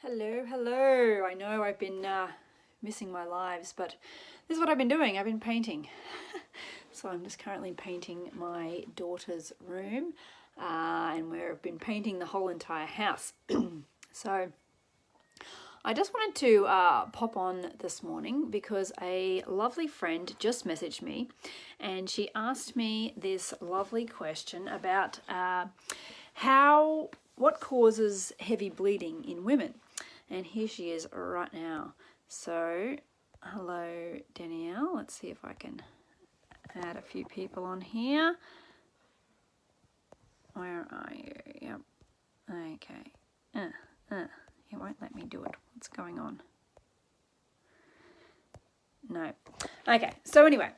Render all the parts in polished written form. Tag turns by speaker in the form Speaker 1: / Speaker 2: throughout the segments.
Speaker 1: Hello. I know I've been missing my lives, but this is what I've been doing. I've been painting. So I'm just currently painting my daughter's room, and we've been painting the whole entire house. So I just wanted to pop on this morning because a lovely friend just messaged me, and she asked me this lovely question about what causes heavy bleeding in women. And here she is right now. So, hello Danielle. Let's see if I can add a few people on here. Where are you? Yep. Okay. It won't let me do it. What's going on? No. Okay. So anyway,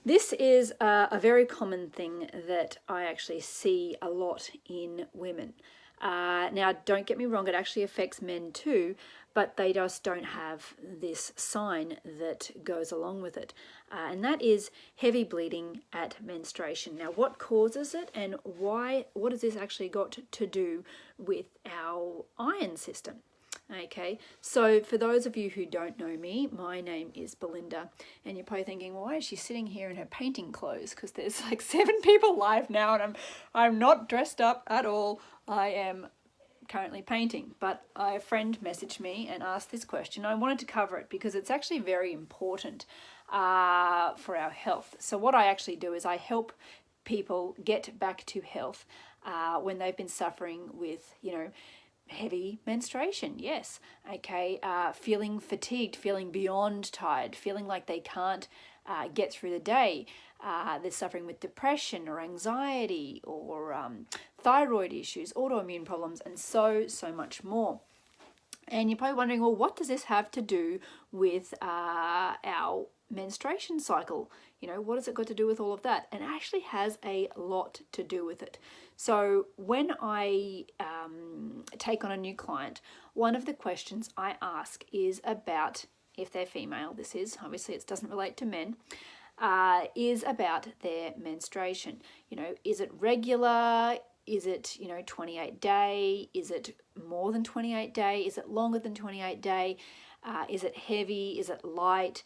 Speaker 1: this is a very common thing that I actually see a lot in women. Now, don't get me wrong, it actually affects men too, but they just don't have this sign that goes along with it. And that is heavy bleeding at menstruation. Now, what causes it and why? What has this actually got to do with our iron system? Okay, so for those of you who don't know me, my name is Belinda, and you're probably thinking, well, why is she sitting here in her painting clothes? Because there's like 7 people live now, and I'm not dressed up at all. I am currently painting, but a friend messaged me and asked this question. I wanted to cover it because it's actually very important for our health. So what I actually do is I help people get back to health when they've been suffering with, heavy menstruation, yes, okay, feeling fatigued, feeling beyond tired, feeling like they can't get through the day. They're suffering with depression or anxiety or thyroid issues, autoimmune problems, and so much more. And you're probably wondering, well, what does this have to do with our menstruation cycle? What has it got to do with all of that? And it actually has a lot to do with it. So when I take on a new client, one of the questions I ask is about, if they're female, this is, obviously it doesn't relate to men, is about their menstruation. Is it regular? Is it, 28 day? Is it more than 28 day? Is it longer than 28 day? Is it heavy? Is it light?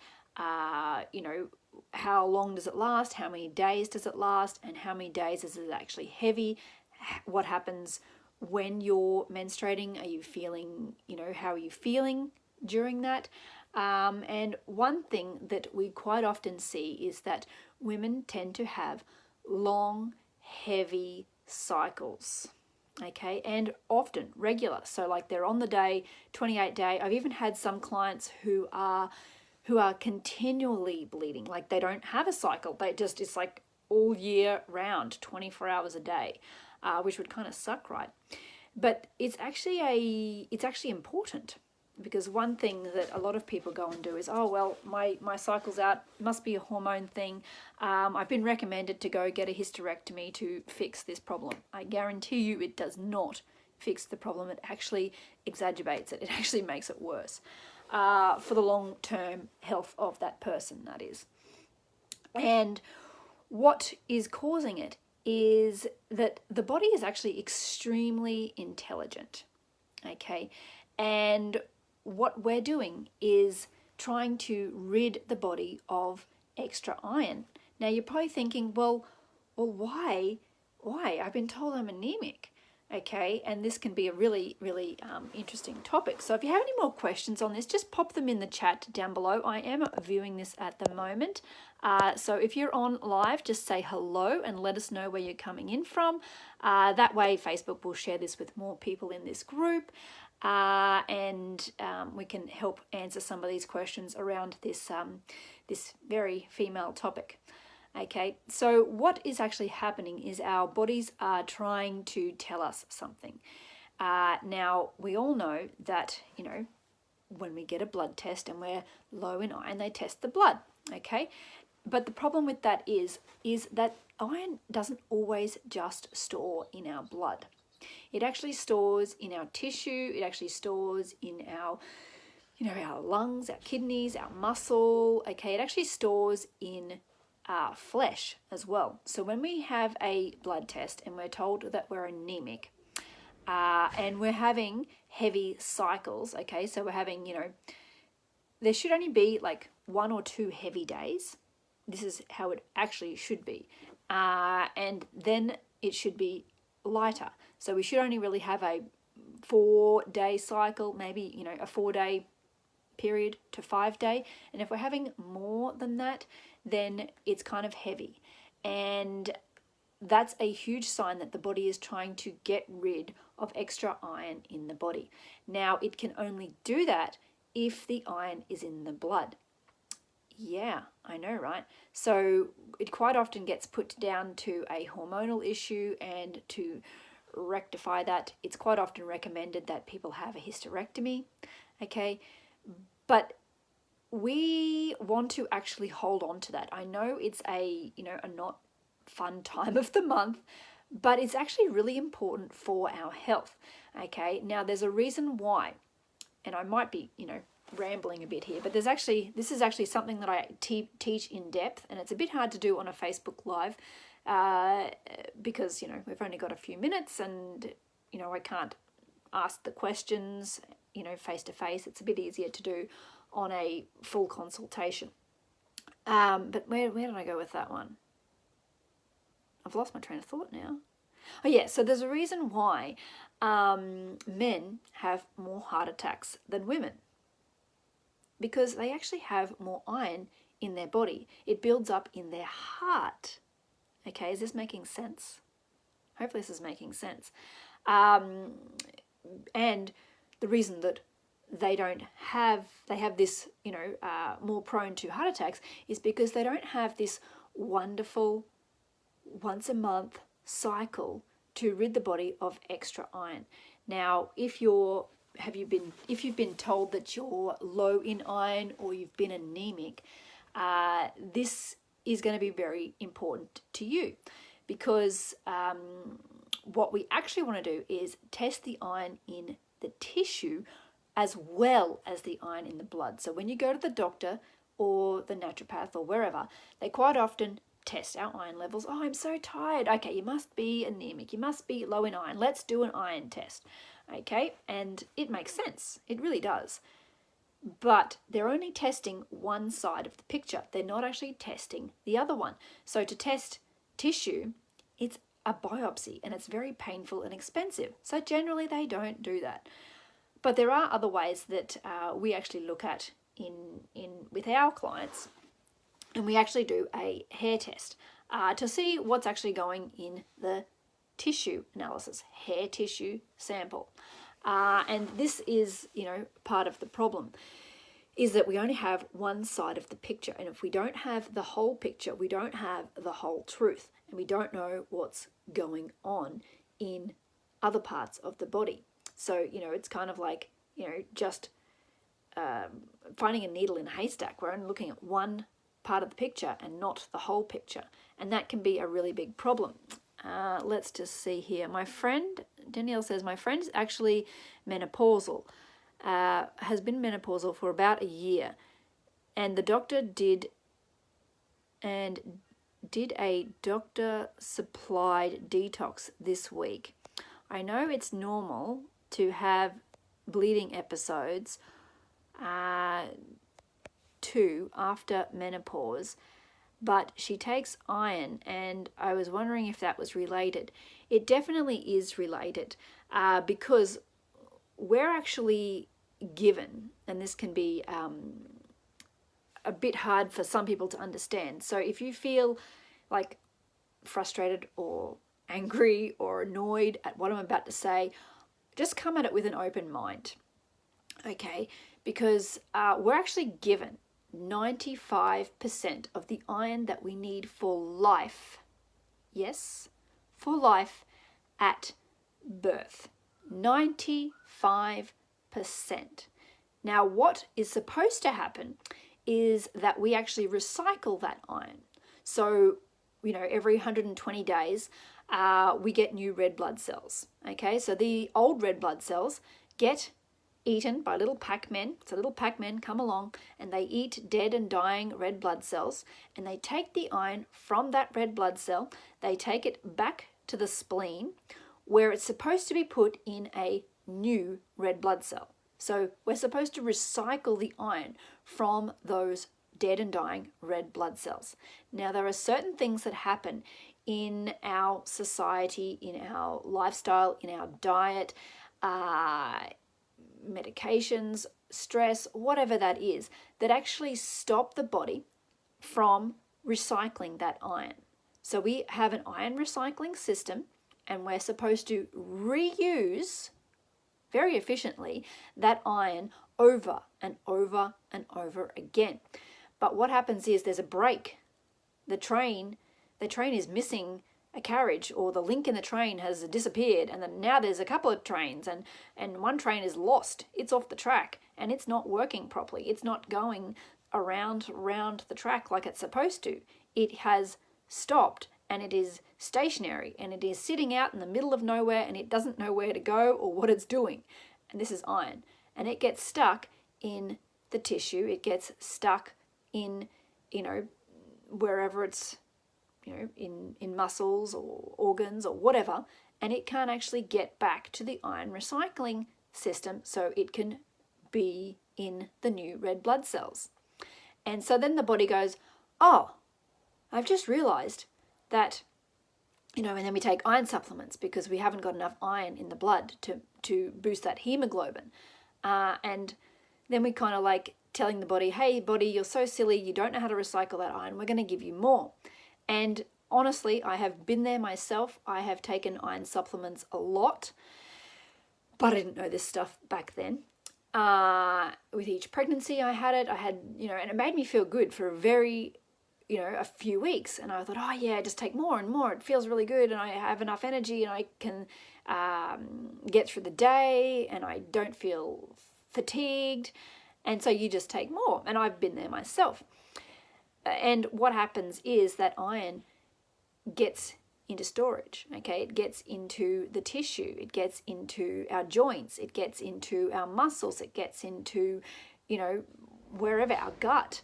Speaker 1: How long does it last? How many days does it last? And how many days is it actually heavy? What happens when you're menstruating? Are you feeling, how are you feeling during that? And one thing that we quite often see is that women tend to have long, heavy cycles, okay, and often regular. So like they're on the day, 28 day. I've even had some clients who are continually bleeding, like they don't have a cycle. It's like all year round, 24 hours a day, which would kind of suck, right? But it's actually important. Because one thing that a lot of people go and do is, oh, well, my cycle's out, must be a hormone thing. I've been recommended to go get a hysterectomy to fix this problem. I guarantee you it does not fix the problem. It actually exacerbates it. It actually makes it worse for the long-term health of that person, that is. And what is causing it is that the body is actually extremely intelligent, okay? And what we're doing is trying to rid the body of extra iron. Now you're probably thinking, well, why? I've been told I'm anemic, okay? And this can be a really, really interesting topic. So if you have any more questions on this, just pop them in the chat down below. I am viewing this at the moment. So if you're on live, just say hello and let us know where you're coming in from. That way Facebook will share this with more people in this group. And we can help answer some of these questions around this this very female topic. Okay, so what is actually happening is our bodies are trying to tell us something. Now, we all know that, when we get a blood test and we're low in iron, they test the blood, okay? But the problem with that is that iron doesn't always just store in our blood. It actually stores in our tissue. It actually stores in our, our lungs, our kidneys, our muscle. Okay, it actually stores in our flesh as well. So when we have a blood test and we're told that we're anemic, and we're having heavy cycles, okay, so we're having, you know, there should only be like 1 or 2 heavy days. This is how it actually should be. And then it should be lighter. So we should only really have a 4-day cycle, maybe, you know, a 4-day period to 5-day. And if we're having more than that, then it's kind of heavy. And that's a huge sign that the body is trying to get rid of extra iron in the body. Now, it can only do that if the iron is in the blood. Yeah, I know, right? So it quite often gets put down to a hormonal issue, and to rectify that, it's quite often recommended that people have a hysterectomy, okay? But we want to actually hold on to that. I know it's a, you know, a not fun time of the month, but it's actually really important for our health, okay? Now, there's a reason why, and I might be, you know, rambling a bit here, but this is actually something that I teach in depth, and it's a bit hard to do on a Facebook Live because, you know, we've only got a few minutes, and, you know, I can't ask the questions, you know, face to face. It's a bit easier to do on a full consultation. But where did I go with that one? I've lost my train of thought now. Oh yeah, so there's a reason why men have more heart attacks than women, because they actually have more iron in their body. It builds up in their heart. Okay, is this making sense? Hopefully this is making sense. And the reason that they have this, you know, more prone to heart attacks is because they don't have this wonderful once a month cycle to rid the body of extra iron. Now, if you've been told that you're low in iron, or you've been anemic, this is going to be very important to you, because what we actually want to do is test the iron in the tissue as well as the iron in the blood. So when you go to the doctor or the naturopath or wherever, they quite often test our iron levels. Oh, I'm so tired. Okay, you must be anemic. You must be low in iron. Let's do an iron test. Okay, and it makes sense. It really does. But they're only testing one side of the picture. They're not actually testing the other one. So to test tissue, it's a biopsy, and it's very painful and expensive. So generally they don't do that. But there are other ways that we actually look at with our clients, and we actually do a hair test to see what's actually going in the tissue analysis, hair tissue sample. And this is, you know, part of the problem, is that we only have one side of the picture. And if we don't have the whole picture, we don't have the whole truth, and we don't know what's going on in other parts of the body. So, you know, it's kind of like, you know, just finding a needle in a haystack. We're only looking at one part of the picture and not the whole picture. And that can be a really big problem. Let's just see here. My friend, Danielle says, my friend's actually menopausal, has been menopausal for about a year. And the doctor did a doctor-supplied detox this week. I know it's normal to have bleeding episodes too after menopause, but she takes iron, and I was wondering if that was related. It definitely is related, because we're actually given, and this can be a bit hard for some people to understand. So if you feel like frustrated or angry or annoyed at what I'm about to say, just come at it with an open mind, okay? Because we're actually given 95% of the iron that we need for life, yes, for life at birth, 95%. Now, what is supposed to happen is that we actually recycle that iron. So, you know, every 120 days, we get new red blood cells, okay? So the old red blood cells get eaten by little Pac-Men. So little Pac-Men come along and they eat dead and dying red blood cells, and they take the iron from that red blood cell, they take it back to the spleen, where it's supposed to be put in a new red blood cell. So we're supposed to recycle the iron from those dead and dying red blood cells. Now, there are certain things that happen in our society, in our lifestyle, in our diet, medications, stress, whatever that is, that actually stop the body from recycling that iron. So we have an iron recycling system, and we're supposed to reuse very efficiently that iron over and over and over again. But what happens is there's a break. The train is missing a carriage, or the link in the train has disappeared, and then now there's a couple of trains, and one train is lost. It's off the track, and it's not working properly. It's not going around the track like it's supposed to. It has stopped, and it is stationary, and it is sitting out in the middle of nowhere, and it doesn't know where to go or what it's doing. And this is iron, and it gets stuck in the tissue. It gets stuck in, wherever it's, in muscles or organs or whatever, and it can't actually get back to the iron recycling system so it can be in the new red blood cells. And so then the body goes, oh, I've just realized that, and then we take iron supplements because we haven't got enough iron in the blood to boost that hemoglobin. And then we kind of like telling the body, hey, body, you're so silly, you don't know how to recycle that iron, we're going to give you more. And honestly, I have been there myself. I have taken iron supplements a lot, but I didn't know this stuff back then. With each pregnancy I had, and it made me feel good for a few weeks. And I thought, oh yeah, just take more and more. It feels really good, and I have enough energy, and I can get through the day, and I don't feel fatigued. And so you just take more. And I've been there myself. And what happens is that iron gets into storage, okay? It gets into the tissue, it gets into our joints, it gets into our muscles, it gets into, wherever, our gut.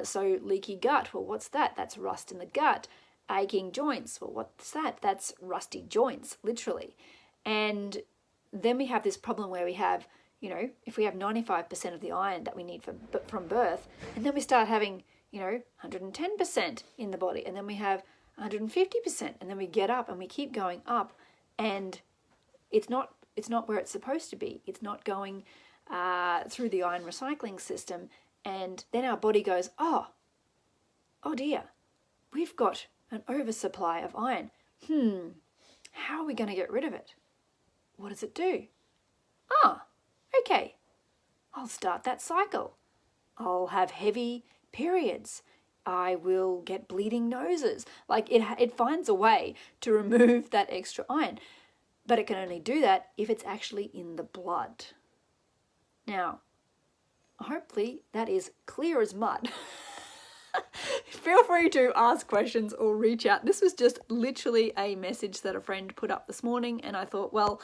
Speaker 1: So leaky gut, well, what's that? That's rust in the gut. Aching joints, well, what's that? That's rusty joints, literally. And then we have this problem where we have, if we have 95% of the iron that we need from birth, and then we start having 110% in the body, and then we have 150%, and then we get up and we keep going up, and it's not where it's supposed to be. It's not going through the iron recycling system, and then our body goes, oh dear, we've got an oversupply of iron. How are we going to get rid of it? What does it do? Okay, I'll start that cycle. I'll have heavy periods. I will get bleeding noses. Like it finds a way to remove that extra iron, but it can only do that if it's actually in the blood. Now, hopefully that is clear as mud. Feel free to ask questions or reach out. This was just literally a message that a friend put up this morning, and I thought, well,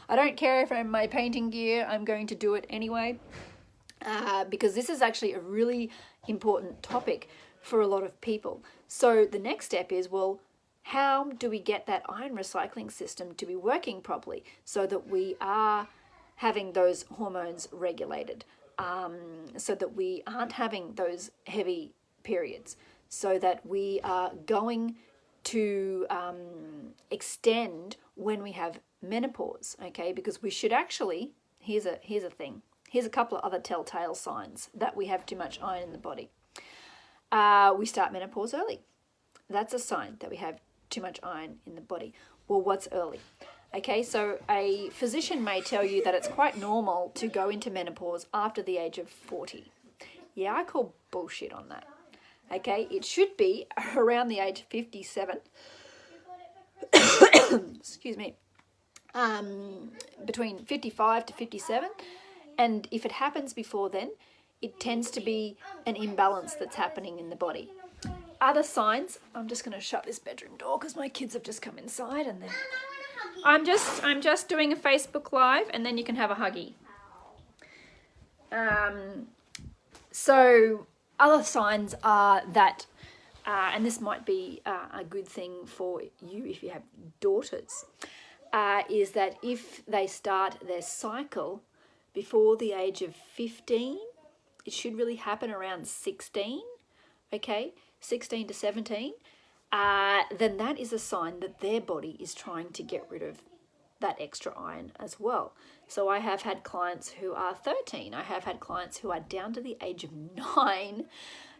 Speaker 1: I don't care if I'm in my painting gear, I'm going to do it anyway. Because this is actually a really important topic for a lot of people. So the next step is, well, how do we get that iron recycling system to be working properly so that we are having those hormones regulated, so that we aren't having those heavy periods, so that we are going to extend when we have menopause, okay? Because we should actually, here's a thing. Here's a couple of other telltale signs that we have too much iron in the body. We start menopause early. That's a sign that we have too much iron in the body. Well, what's early? Okay, so a physician may tell you that it's quite normal to go into menopause after the age of 40. Yeah, I call bullshit on that. Okay, it should be around the age of 57. Excuse me. Between 55 to 57. And if it happens before then, it tends to be an imbalance that's happening in the body. Other signs, I'm just going to shut this bedroom door because my kids have just come inside, and then I'm just doing a Facebook Live, and then you can have a huggy. So other signs are that, and this might be a good thing for you if you have daughters, is that if they start their cycle before the age of 15, it should really happen around 16, okay, 16 to 17, then that is a sign that their body is trying to get rid of that extra iron as well. So I have had clients who are 13. I have had clients who are down to the age of 9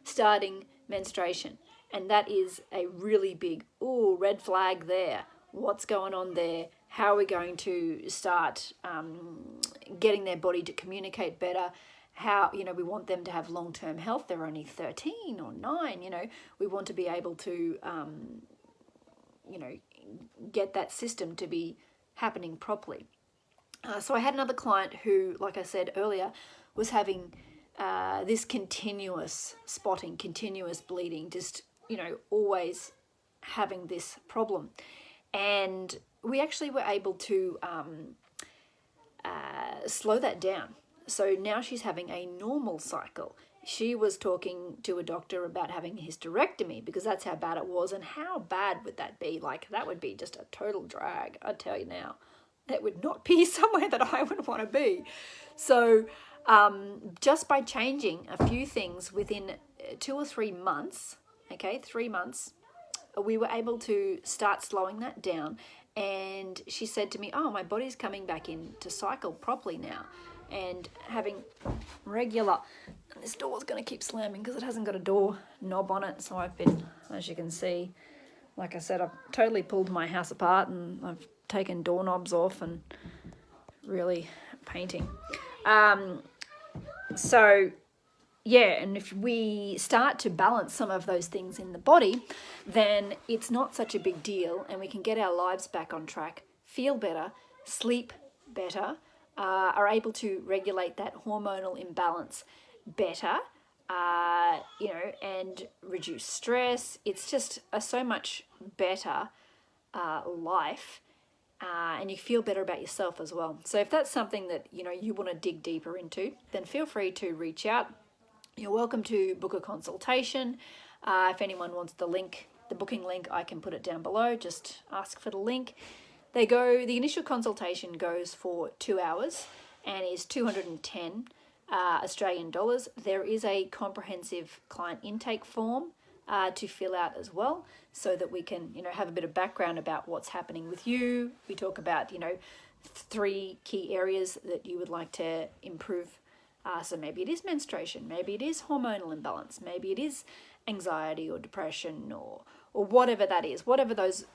Speaker 1: starting menstruation. And that is a really big, red flag there. What's going on there? How are we going to start getting their body to communicate better? How, we want them to have long-term health. They're only 13 or 9, we want to be able to, get that system to be happening properly. So I had another client who, like I said earlier, was having this continuous spotting, continuous bleeding, just, always having this problem. And we actually were able to slow that down. So now she's having a normal cycle. She was talking to a doctor about having a hysterectomy because that's how bad it was. And how bad would that be? Like, that would be just a total drag, I tell you now. That would not be somewhere that I would want to be. So just by changing a few things within 2 or 3 months, 3 months, we were able to start slowing that down. And she said to me, my body's coming back in to cycle properly now. And having regular, and this door's going to keep slamming because it hasn't got a door knob on it. So I've been, as you can see, like I said, I've totally pulled my house apart and I've taken doorknobs off and really painting. So yeah, and if we start to balance some of those things in the body, then it's not such a big deal and we can get our lives back on track, feel better, sleep better, are able to regulate that hormonal imbalance better, and reduce stress. It's just a so much better life, and you feel better about yourself as well. So if that's something that, you want to dig deeper into, then feel free to reach out. You're welcome to book a consultation. If anyone wants the link, the booking link, I can put it down below. Just ask for the link. The initial consultation goes for 2 hours and is 210 Australian dollars. There is a comprehensive client intake form to fill out as well, so that we can, have a bit of background about what's happening with you. We talk about, 3 key areas that you would like to improve. So maybe it is menstruation, maybe it is hormonal imbalance, maybe it is anxiety or depression or whatever that is, whatever those,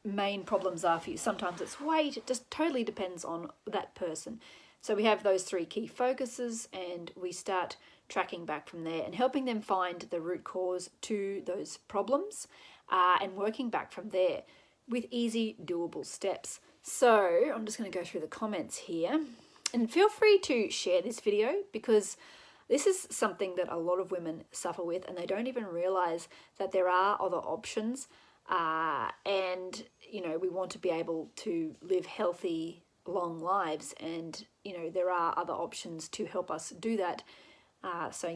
Speaker 1: main problems are for you. Sometimes it's weight, it just totally depends on that person. So we have those 3 key focuses and we start tracking back from there and helping them find the root cause to those problems and working back from there with easy, doable steps. So I'm just going to go through the comments here. And feel free to share this video because this is something that a lot of women suffer with and they don't even realize that there are other options. And, we want to be able to live healthy, long lives. And, there are other options to help us do that. So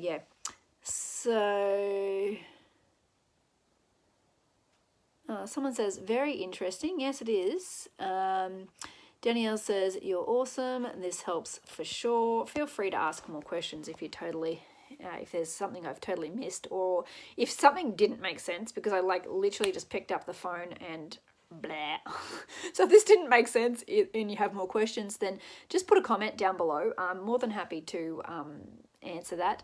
Speaker 1: someone says, very interesting. Yes, it is. Danielle says, you're awesome. This helps for sure. Feel free to ask more questions if you if there's something I've totally missed, or if something didn't make sense, because I literally just picked up the phone and blah. So if this didn't make sense and you have more questions, then just put a comment down below. I'm more than happy to answer that.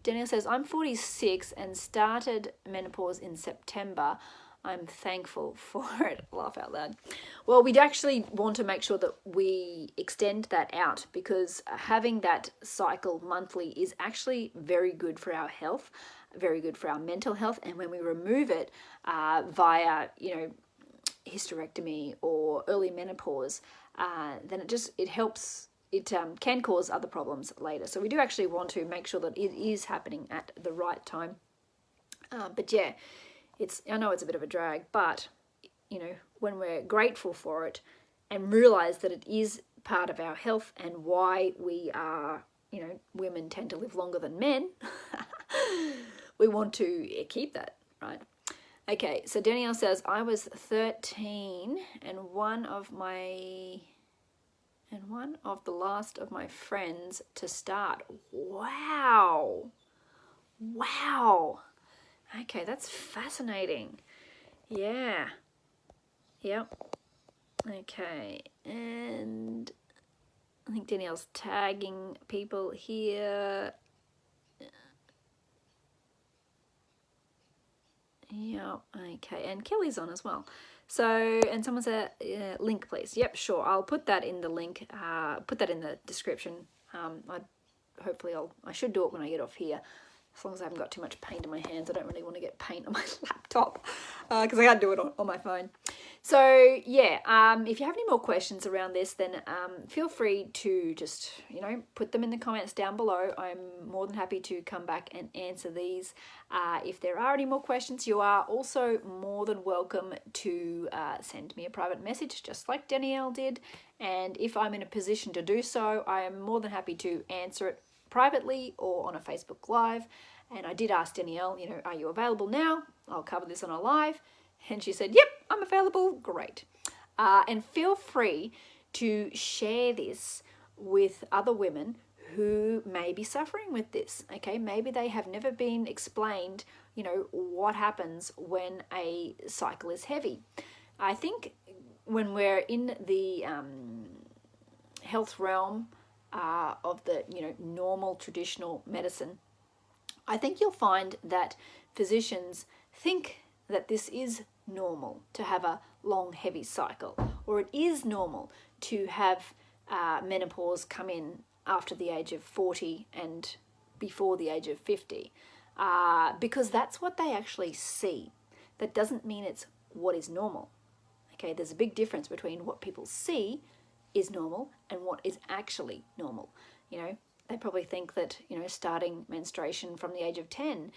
Speaker 1: Danielle says, I'm 46 and started menopause in September. I'm thankful for it. Laugh out loud. Well, we'd actually want to make sure that we extend that out, because having that cycle monthly is actually very good for our health, very good for our mental health. And when we remove it via, hysterectomy or early menopause, then it helps. It can cause other problems later. So we do actually want to make sure that it is happening at the right time. But yeah, I know it's a bit of a drag, but, when we're grateful for it and realize that it is part of our health and why we are, women tend to live longer than men, we want to keep that, right? Okay, so Danielle says, I was 13 and one of the last of my friends to start. Wow. Wow. Okay, that's fascinating. Yeah. Yep. Okay, and I think Danielle's tagging people here. Yeah, okay, and Kelly's on as well. So, and someone said, link please. Yep, sure, I'll put that in the link, put that in the description. I should do it when I get off here. As long as I haven't got too much paint in my hands. I don't really want to get paint on my laptop because I can't do it on my phone. So yeah, if you have any more questions around this, then feel free to just, put them in the comments down below. I'm more than happy to come back and answer these. If there are any more questions, you are also more than welcome to send me a private message, just like Danielle did. And if I'm in a position to do so, I am more than happy to answer it privately or on a Facebook Live. And I did ask Danielle, are you available now? I'll cover this on a live. And she said, yep, I'm available. Great. And feel free to share this with other women who may be suffering with this. Okay, maybe they have never been explained, what happens when a cycle is heavy. I think when we're in the health realm of the normal traditional medicine, I think you'll find that physicians think that this is normal to have a long heavy cycle, or it is normal to have menopause come in after the age of 40 and before the age of 50, because that's what they actually see. That doesn't mean it's what is normal. Okay, there's a big difference between what people see is normal and what is actually normal. They probably think that, starting menstruation from the age of 10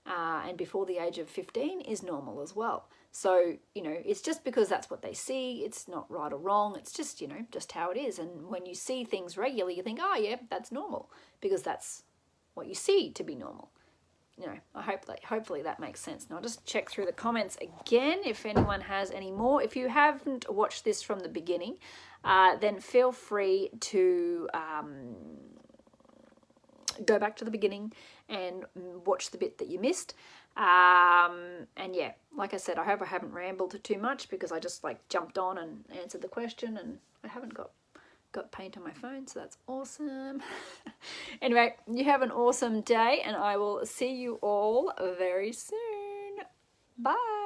Speaker 1: and before the age of 15 is normal as well. So, it's just because that's what they see. It's not right or wrong. It's just, just how it is. And when you see things regularly, you think, oh yeah, that's normal, because that's what you see to be normal. Hopefully that makes sense. And I'll just check through the comments again if anyone has any more. If you haven't watched this from the beginning, then feel free to go back to the beginning and watch the bit that you missed. And yeah, like I said, I hope I haven't rambled too much, because I just jumped on and answered the question, and I haven't got paint on my phone, so that's awesome. Anyway, you have an awesome day, and I will see you all very soon. Bye.